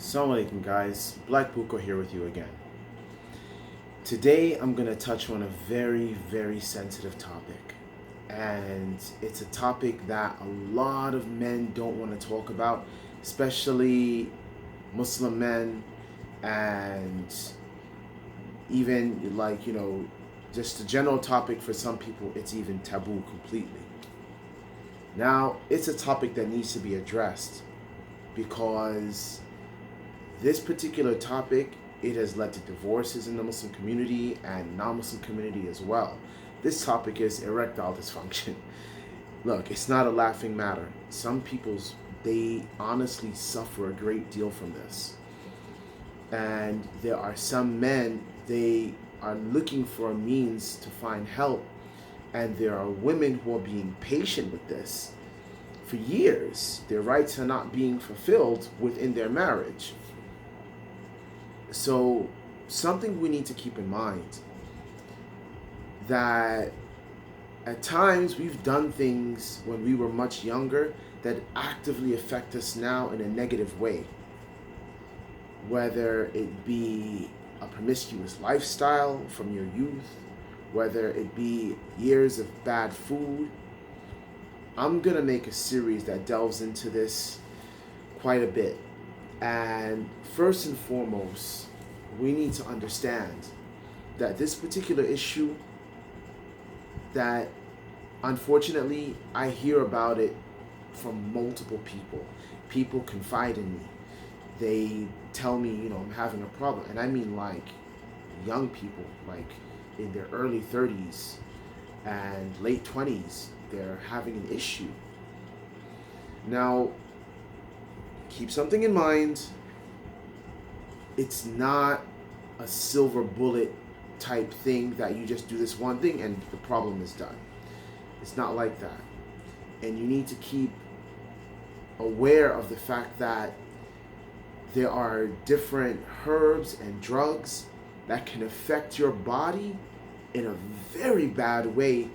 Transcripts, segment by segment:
Assalamu alaikum guys, Black Buko here with you again. Today I'm going to touch on a very sensitive topic, and it's a topic that a lot of men don't want to talk about, especially Muslim men, and even just a general topic. For some people it's even taboo completely. Now it's a topic that needs to be addressed because this particular topic, it has led to divorces in the Muslim community and non-Muslim community as well. This topic is erectile dysfunction. Look, it's not a laughing matter. Some people's, they honestly suffer a great deal from this. And there are some men, they are looking for a means to find help. And there are women who are being patient with this for years. Their rights are not being fulfilled within their marriage. So something we need to keep in mind, that at times we've done things when we were much younger that actively affect us now in a negative way. Whether it be a promiscuous lifestyle from your youth, whether it be years of bad food. I'm going to make a series that delves into this quite a bit. And first and foremost, we need to understand that this particular issue, that unfortunately I hear about it from multiple people. People confide in me. They tell me, I'm having a problem. And I mean like young people, like in their early 30s and late 20s, they're having an issue. Now, keep something in mind. It's not a silver bullet type thing that you just do this one thing and the problem is done. It's not like that. And you need to keep aware of the fact that there are different herbs and drugs that can affect your body in a very bad way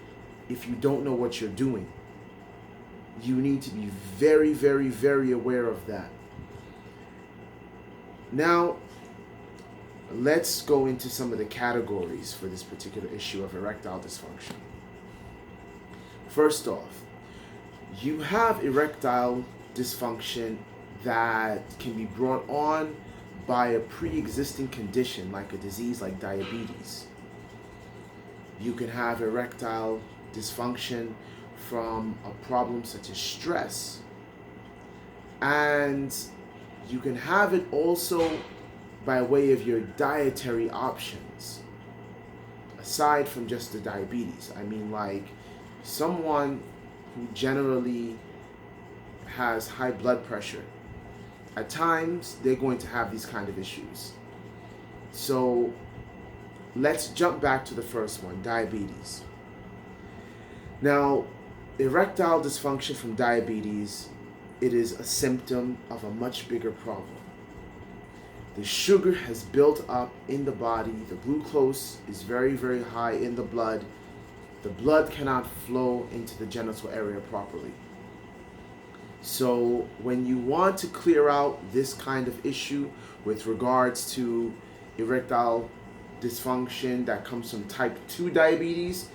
if you don't know what you're doing. You need to be very aware of that. Now, let's go into some of the categories for this particular issue of erectile dysfunction. First off, you have erectile dysfunction that can be brought on by a pre-existing condition, like a disease like diabetes. You can have erectile dysfunction from a problem such as stress. And you can have it also by way of your dietary options, aside from just the diabetes. I mean, like someone who generally has high blood pressure, at times they're going to have these kind of issues. So let's jump back to the first one, diabetes. Now, erectile dysfunction from diabetes, it is a symptom of a much bigger problem. The sugar has built up in the body. The glucose is very high in the blood. The blood cannot flow into the genital area properly. So when you want to clear out this kind of issue with regards to erectile dysfunction that comes from type 2 diabetes,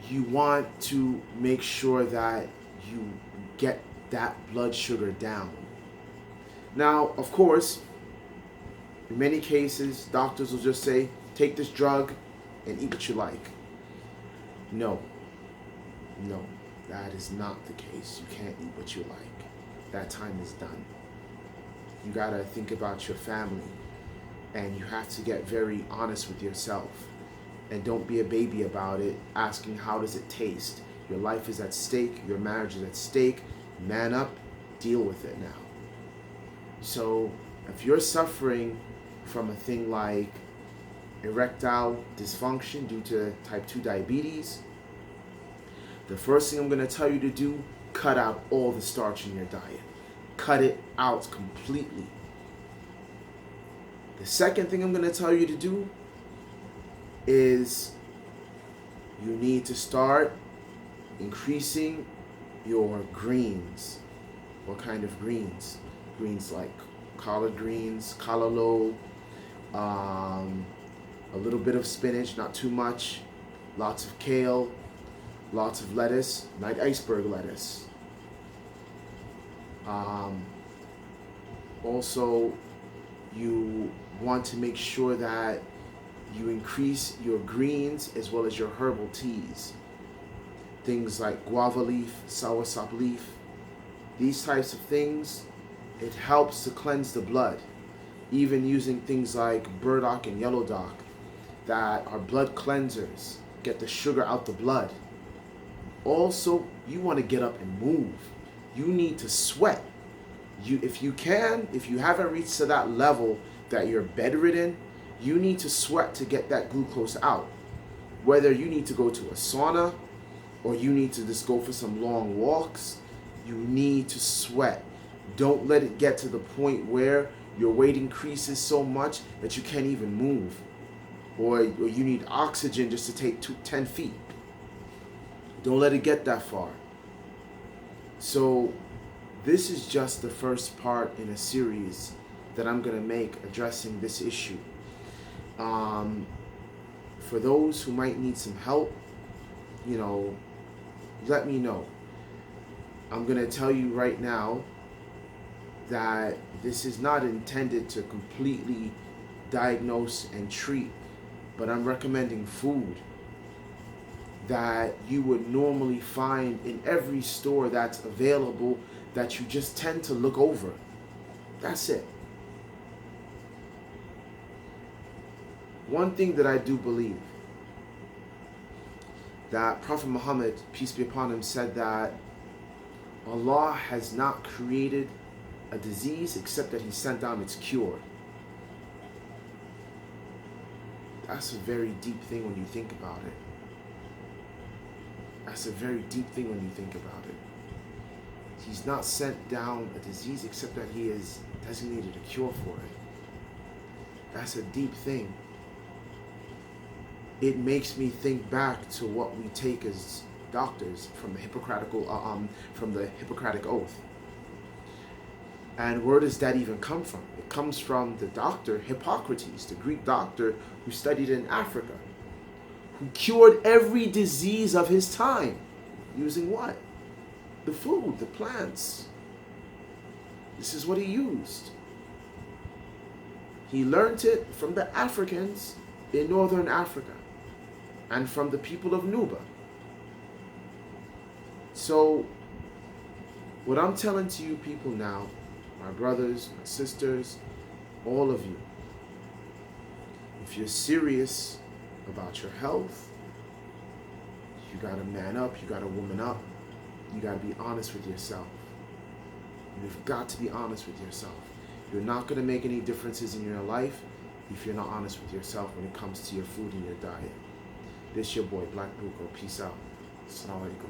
you want to make sure that you get that blood sugar down. Now, of course, in many cases, doctors will just say, take this drug and eat what you like. No, that is not the case. You can't eat what you like. That time is done. You gotta think about your family, and you have to get very honest with yourself. And don't be a baby about it, asking how does it taste. Your life is at stake, your marriage is at stake. Man up, deal with it now. So if you're suffering from a thing like erectile dysfunction due to type 2 diabetes, the first thing I'm going to tell you to do, cut out all the starch in your diet. Cut it out completely. The second thing I'm going to tell you to do is you need to start increasing your greens. What kind of greens? Greens like collard greens, callaloo, a little bit of spinach, not too much, lots of kale, lots of lettuce, night iceberg lettuce. Also, you want to make sure that you increase your greens as well as your herbal teas. Things like guava leaf, soursop leaf, these types of things, it helps to cleanse the blood. Even using things like burdock and yellow dock that are blood cleansers, get the sugar out the blood. Also, you want to get up and move. You need to sweat. If you haven't reached to that level that you're bedridden, you need to sweat to get that glucose out. Whether you need to go to a sauna or you need to just go for some long walks, you need to sweat. Don't let it get to the point where your weight increases so much that you can't even move, or you need oxygen just to take 10 feet. Don't let it get that far. So this is just the first part in a series that I'm going to make addressing this issue. For those who might need some help, let me know. I'm going to tell you right now that this is not intended to completely diagnose and treat, but I'm recommending food that you would normally find in every store that's available that you just tend to look over. That's it. One thing that I do believe, that Prophet Muhammad, peace be upon him, said that Allah has not created a disease except that He sent down its cure. That's a very deep thing when you think about it. That's a very deep thing when you think about it. He's not sent down a disease except that He has designated a cure for it. That's a deep thing. It makes me think back to what we take as doctors from the Hippocratic Oath. And where does that even come from? It comes from the doctor Hippocrates, the Greek doctor who studied in Africa, who cured every disease of his time using what? The food, the plants. This is what he used. He learned it from the Africans in northern Africa and from the people of Nuba. So what I'm telling to you people now, my brothers, my sisters, all of you, if you're serious about your health, you gotta man up, you gotta woman up, you gotta be honest with yourself. You've got to be honest with yourself. You're not gonna make any differences in your life if you're not honest with yourself when it comes to your food and your diet. This your boy, Black Buko. Peace out. Assalamu alaikum.